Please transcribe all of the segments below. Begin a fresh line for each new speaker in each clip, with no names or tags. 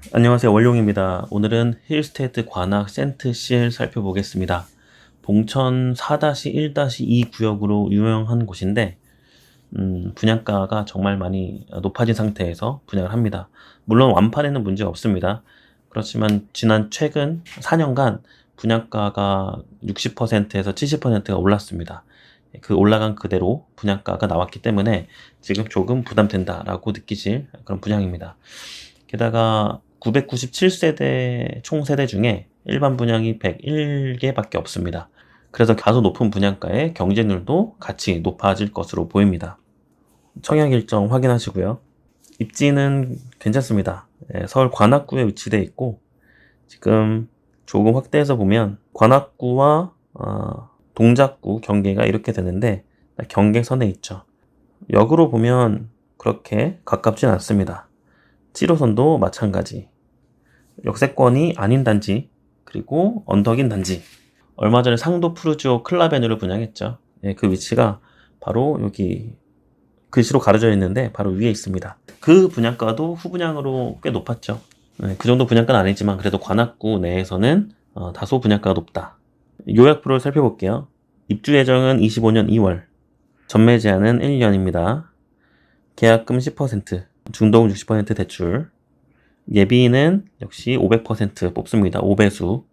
안녕하세요, 원룡입니다. 오늘은 힐스테이트 관악 센트실 살펴보겠습니다. 봉천 4-1-2 구역으로 유명한 곳인데 분양가가 정말 많이 높아진 상태에서 분양을 합니다. 물론 완판에는 문제 없습니다. 그렇지만 최근 4년간 분양가가 60%에서 70%가 올랐습니다. 그 올라간 그대로 분양가가 나왔기 때문에 지금 조금 부담된다라고 느끼실 그런 분양입니다. 게다가 997세대 총 세대 중에 일반 분양이 101개밖에 없습니다. 그래서 다소 높은 분양가에 경쟁률도 같이 높아질 것으로 보입니다. 청약 일정 확인하시고요. 입지는 괜찮습니다. 서울 관악구에 위치되어 있고 지금 조금 확대해서 보면 관악구와 동작구 경계가 이렇게 되는데 경계선에 있죠. 역으로 보면 그렇게 가깝진 않습니다. 7호선도 마찬가지. 역세권이 아닌 단지, 그리고 언덕인 단지. 얼마 전에 상도 푸르지오 클라베뉴를 분양했죠. 그 위치가 바로 여기 글씨로 가려져 있는데 바로 위에 있습니다. 그 분양가도 후분양으로 꽤 높았죠. 그 정도 분양가는 아니지만 그래도 관악구 내에서는 다소 분양가가 높다. 요약표를 살펴볼게요. 입주 예정은 25년 2월. 전매 제한은 1년입니다. 계약금 10%, 중도금 60% 대출. 예비는 역시 500% 뽑습니다. 5배수.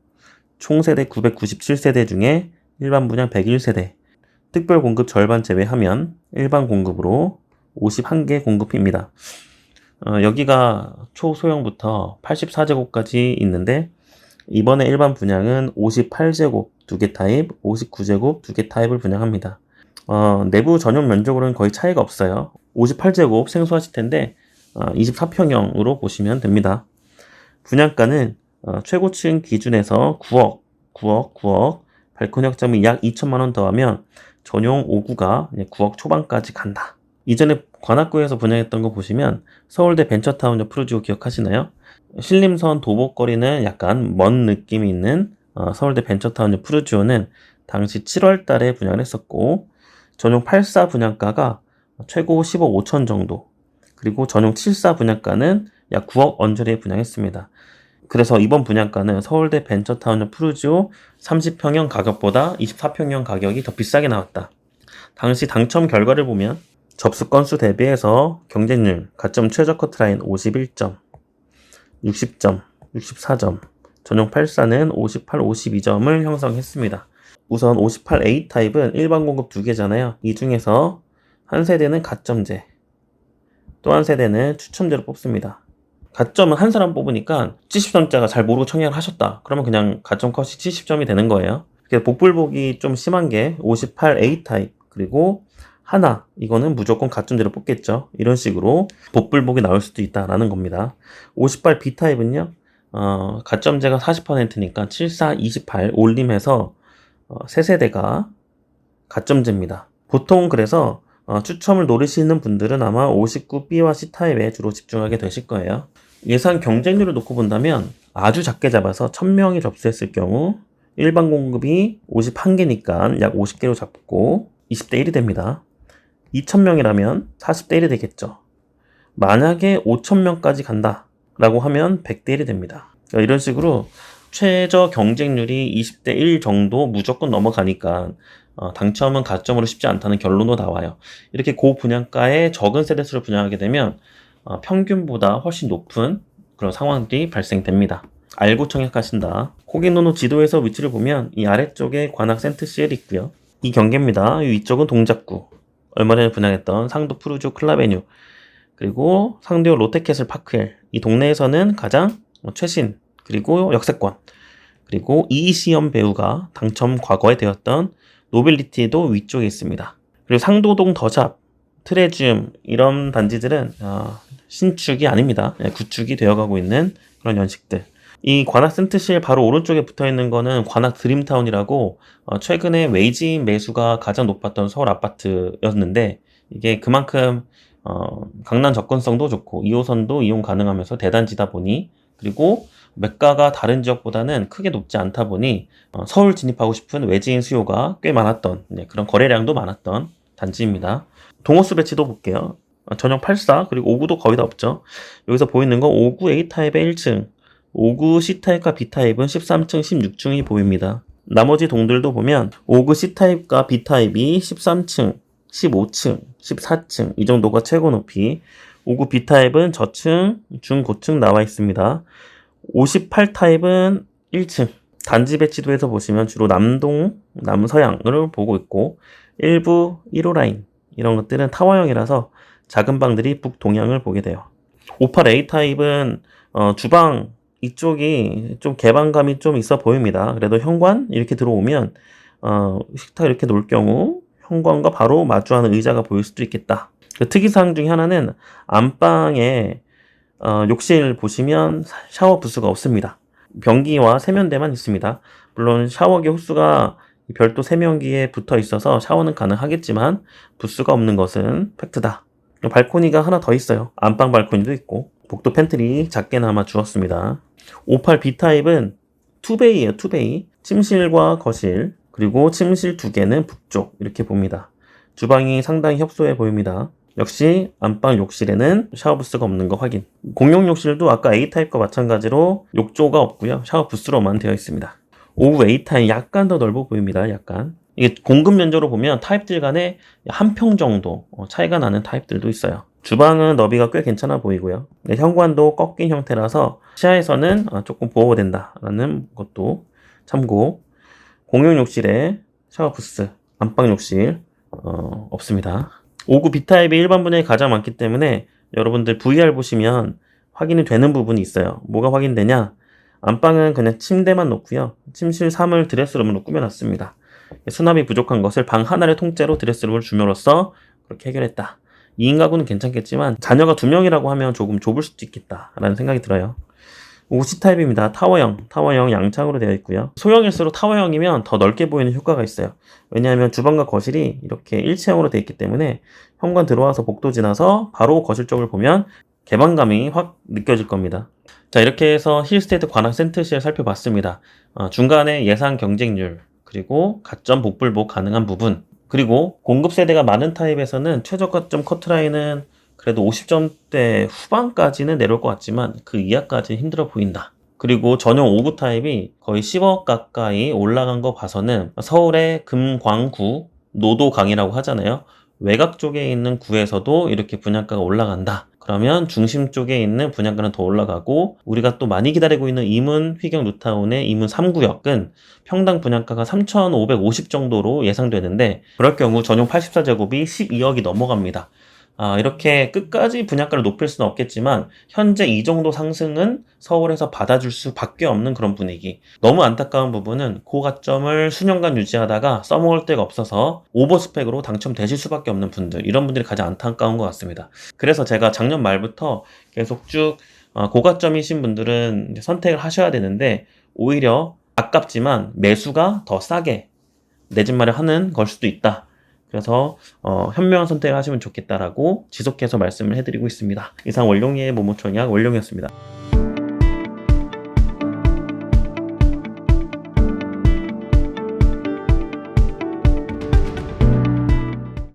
총세대 997세대 중에 일반 분양 101세대. 특별 공급 절반 제외하면 일반 공급으로 51개 공급입니다. 여기가 초소형부터 84제곱까지 있는데 이번에 일반 분양은 58제곱 2개 타입, 59제곱 2개 타입을 분양합니다. 내부 전용 면적으로는 거의 차이가 없어요. 58제곱 생소하실 텐데 24평형으로 보시면 됩니다. 분양가는 최고층 기준에서 9억, 발코니 확장비 약 2천만원 더하면 전용 5구가 9억 초반까지 간다. 이전에 관악구에서 분양했던 거 보시면 서울대 벤처타운 옆 푸르지오 기억하시나요? 신림선 도보거리는 약간 먼 느낌이 있는 서울대 벤처타운 옆 푸르지오는 당시 7월 달에 분양을 했었고 전용 84 분양가가 최고 10억 5천 정도, 그리고 전용 74 분양가는 약 9억 언저리에 분양했습니다. 그래서 이번 분양가는 서울대 벤처타운 푸르지오 30평형 가격보다 24평형 가격이 더 비싸게 나왔다. 당시 당첨 결과를 보면 접수 건수 대비해서 경쟁률, 가점 최저 커트라인 51점, 60점, 64점, 전용 84는 58, 52점을 형성했습니다. 우선 58A 타입은 일반 공급 2개잖아요. 이 중에서 한 세대는 가점제, 또 한 세대는 추첨제로 뽑습니다. 가점은 한 사람 뽑으니까 70점자가 잘 모르고 청약을 하셨다. 그러면 그냥 가점 컷이 70점이 되는 거예요. 그래서 복불복이 좀 심한 게 58A 타입, 그리고 하나, 이거는 무조건 가점제로 뽑겠죠. 이런 식으로 복불복이 나올 수도 있다라는 겁니다. 58B 타입은요, 가점제가 40%니까 74, 28 올림해서 세 세대가 가점제입니다. 보통 그래서 추첨을 노리시는 분들은 아마 59B와 C타입에 주로 집중하게 되실 거예요. 예상 경쟁률을 놓고 본다면 아주 작게 잡아서 1000명이 접수했을 경우 일반 공급이 51개니까 약 50개로 잡고 20대 1이 됩니다. 2000명이라면 40대 1이 되겠죠. 만약에 5000명까지 간다 라고 하면 100대 1이 됩니다. 그러니까 이런 식으로 최저 경쟁률이 20대 1 정도 무조건 넘어가니까 당첨은 가점으로 쉽지 않다는 결론도 나와요. 이렇게 고분양가의 적은 세대수를 분양하게 되면 평균보다 훨씬 높은 그런 상황들이 발생됩니다. 알고 청약하신다. 호갱노노 지도에서 위치를 보면 이 아래쪽에 관악 센트CL이 있고요. 이 경계입니다. 이 위쪽은 동작구. 얼마 전에 분양했던 상도 푸르지오 클라베뉴, 그리고 상대호 롯데캐슬 파크엘. 이 동네에서는 가장 최신, 그리고 역세권, 그리고 이시연 배우가 당첨 과거에 되었던 노빌리티도 위쪽에 있습니다. 그리고 상도동 더샵, 트레지움 이런 단지들은 신축이 아닙니다. 구축이 되어가고 있는 그런 연식들. 이 관악 센트실 바로 오른쪽에 붙어있는 거는 관악 드림타운이라고 최근에 외지인 매수가 가장 높았던 서울 아파트였는데 이게 그만큼 강남 접근성도 좋고 2호선도 이용 가능하면서 대단지다 보니, 그리고 매가가 다른 지역보다는 크게 높지 않다 보니 서울 진입하고 싶은 외지인 수요가 꽤 많았던 그런 거래량도 많았던 단지입니다. 동호수 배치도 볼게요. 전용 84 그리고 59도 거의 다 없죠. 여기서 보이는 거 59 A타입의 1층, 59 C타입과 B타입은 13층, 16층이 보입니다. 나머지 동들도 보면 59 C타입과 B타입이 13층, 15층, 14층 이 정도가 최고 높이, 59 B타입은 저층, 중고층 나와 있습니다. 58타입은 1층. 단지 배치도에서 보시면 주로 남동, 남서향을 보고 있고 일부 1호 라인 이런 것들은 타워형이라서 작은 방들이 북동향을 보게 돼요. 58A 타입은 주방 이쪽이 좀 개방감이 좀 있어 보입니다. 그래도 현관 이렇게 들어오면 식탁 이렇게 놓을 경우 현관과 바로 마주하는 의자가 보일 수도 있겠다. 그 특이사항 중에 하나는 안방에 욕실 보시면 샤워 부스가 없습니다. 변기와 세면대만 있습니다. 물론 샤워기 호스가 별도 세면기에 붙어 있어서 샤워는 가능하겠지만 부스가 없는 것은 팩트다. 발코니가 하나 더 있어요. 안방 발코니도 있고 복도 팬트리 작게나마 주었습니다. 58B 타입은 투베이예요. 투베이. 침실과 거실 그리고 침실 2개는 북쪽 이렇게 봅니다. 주방이 상당히 협소해 보입니다. 역시 안방 욕실에는 샤워부스가 없는 거 확인. 공용 욕실도 아까 A타입과 마찬가지로 욕조가 없고요. 샤워부스로만 되어 있습니다. 59 A타입 약간 더 넓어 보입니다. 약간. 이게 공급 면적으로 보면 타입들 간에 한 평 정도 차이가 나는 타입들도 있어요. 주방은 너비가 꽤 괜찮아 보이고요. 현관도 꺾인 형태라서 시야에서는 조금 보호된다라는 것도 참고. 공용 욕실에 샤워부스, 안방 욕실 없습니다. 59 B타입이 일반 분양이 가장 많기 때문에 여러분들 VR 보시면 확인이 되는 부분이 있어요. 뭐가 확인되냐? 안방은 그냥 침대만 놓고요. 침실 3을 드레스룸으로 꾸며놨습니다. 수납이 부족한 것을 방 하나를 통째로 드레스룸을 줌으로써 그렇게 해결했다. 2인 가구는 괜찮겠지만 자녀가 2명이라고 하면 조금 좁을 수도 있겠다라는 생각이 들어요. 59 C타입입니다. 타워형 양창으로 되어 있고요. 소형일수록 타워형이면 더 넓게 보이는 효과가 있어요. 왜냐하면 주방과 거실이 이렇게 일체형으로 되어 있기 때문에 현관 들어와서 복도 지나서 바로 거실 쪽을 보면 개방감이 확 느껴질 겁니다. 자, 이렇게 해서 힐스테이트 관악 센트실 살펴봤습니다. 중간에 예상 경쟁률, 그리고 가점 복불복 가능한 부분, 그리고 공급 세대가 많은 타입에서는 최저가점 커트라인은 그래도 50점대 후반까지는 내려올 것 같지만 그 이하까지는 힘들어 보인다. 그리고 전용 59 타입이 거의 10억 가까이 올라간 거 봐서는 서울의 금광구, 노도강이라고 하잖아요. 외곽 쪽에 있는 구에서도 이렇게 분양가가 올라간다. 그러면 중심 쪽에 있는 분양가는 더 올라가고, 우리가 또 많이 기다리고 있는 이문 휘경 뉴타운의 이문 3구역은 평당 분양가가 3,550 정도로 예상되는데, 그럴 경우 전용 84제곱이 12억이 넘어갑니다. 이렇게 끝까지 분양가를 높일 수는 없겠지만 현재 이 정도 상승은 서울에서 받아줄 수밖에 없는 그런 분위기. 너무 안타까운 부분은 고가점을 수년간 유지하다가 써먹을 데가 없어서 오버스펙으로 당첨되실 수밖에 없는 분들, 이런 분들이 가장 안타까운 것 같습니다. 그래서 제가 작년 말부터 계속 쭉 고가점이신 분들은 선택을 하셔야 되는데, 오히려 아깝지만 매수가 더 싸게 내 집 마련하는 걸 수도 있다. 그래서 현명한 선택을 하시면 좋겠다라고 지속해서 말씀을 해드리고 있습니다. 이상 원룡이의 모모촌약 원룡이었습니다.